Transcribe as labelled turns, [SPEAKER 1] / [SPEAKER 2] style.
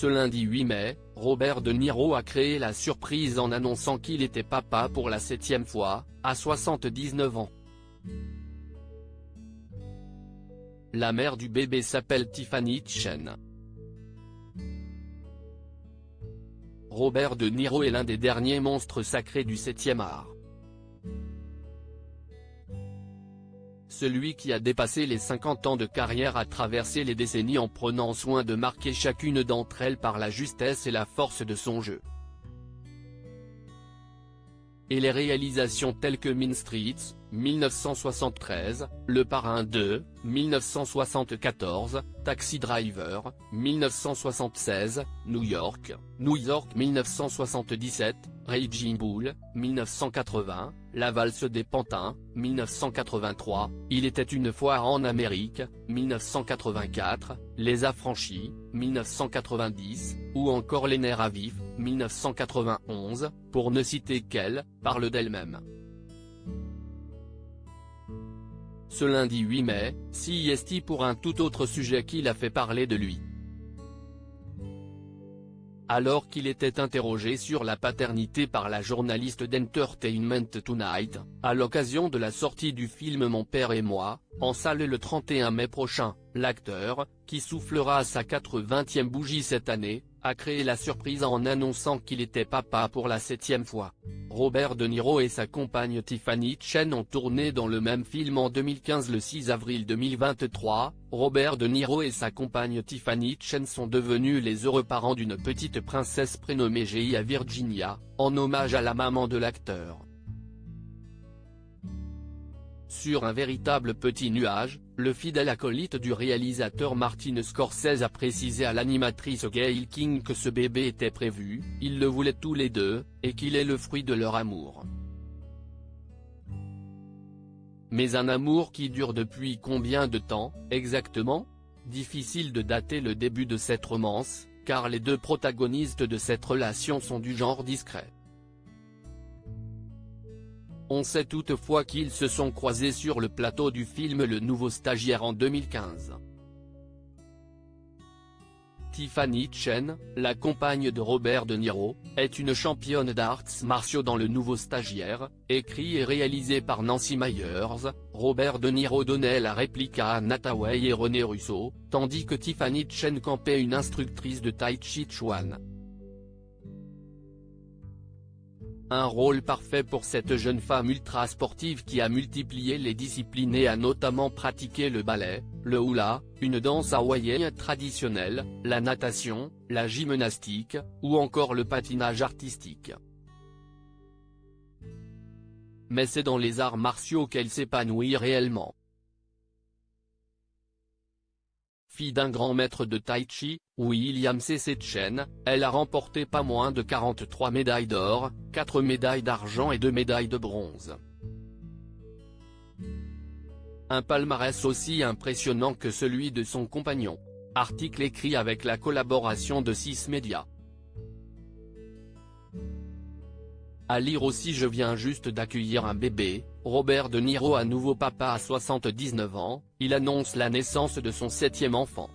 [SPEAKER 1] Ce lundi 8 mai, Robert De Niro a créé la surprise en annonçant qu'il était papa pour la 7e fois, à 79 ans. La mère du bébé s'appelle Tiffany Chen. Robert De Niro est l'un des derniers monstres sacrés du 7e art. Celui qui a dépassé les 50 ans de carrière a traversé les décennies en prenant soin de marquer chacune d'entre elles par la justesse et la force de son jeu. Et les réalisations telles que Mean Streets, 1973, Le Parrain 2, 1974, Taxi Driver, 1976, New York 1977, Raging Bull, 1980, La Valse des Pantins, 1983, Il était une fois en Amérique, 1984, Les Affranchis, 1990, ou encore Les Nerfs à vif, 1991, pour ne citer qu'elle, parle d'elle-même. Ce lundi 8 mai, CIST pour un tout autre sujet qui l'a fait parler de lui. Alors qu'il était interrogé sur la paternité par la journaliste d'Entertainment Tonight, à l'occasion de la sortie du film Mon père et moi, en salle le 31 mai prochain, l'acteur, qui soufflera à sa 80e bougie cette année, a créé la surprise en annonçant qu'il était papa pour la 7e fois. Robert De Niro et sa compagne Tiffany Chen ont tourné dans le même film en 2015. Le 6 avril 2023, Robert De Niro et sa compagne Tiffany Chen sont devenus les heureux parents d'une petite princesse prénommée Gia Virginia, en hommage à la maman de l'acteur. Sur un véritable petit nuage, le fidèle acolyte du réalisateur Martin Scorsese a précisé à l'animatrice Gayle King que ce bébé était prévu, ils le voulaient tous les deux, et qu'il est le fruit de leur amour. Mais un amour qui dure depuis combien de temps, exactement? Difficile de dater le début de cette romance, car les deux protagonistes de cette relation sont du genre discret. On sait toutefois qu'ils se sont croisés sur le plateau du film Le Nouveau Stagiaire en 2015. Tiffany Chen, la compagne de Robert De Niro, est une championne d'arts martiaux dans Le Nouveau Stagiaire, écrit et réalisé par Nancy Meyers. Robert De Niro donnait la réplique à Anne Hathaway et René Russo, tandis que Tiffany Chen campait une instructrice de Tai Chi Chuan. Un rôle parfait pour cette jeune femme ultra sportive qui a multiplié les disciplines et a notamment pratiqué le ballet, le hula, une danse hawaïenne traditionnelle, la natation, la gymnastique, ou encore le patinage artistique. Mais c'est dans les arts martiaux qu'elle s'épanouit réellement. Fille d'un grand maître de Tai Chi, William C.C. Chen, elle a remporté pas moins de 43 médailles d'or, 4 médailles d'argent et 2 médailles de bronze. Un palmarès aussi impressionnant que celui de son compagnon. Article écrit avec la collaboration de 6 médias. À lire aussi: je viens juste d'accueillir un bébé, Robert De Niro à nouveau papa à 79 ans, il annonce la naissance de son 7e enfant.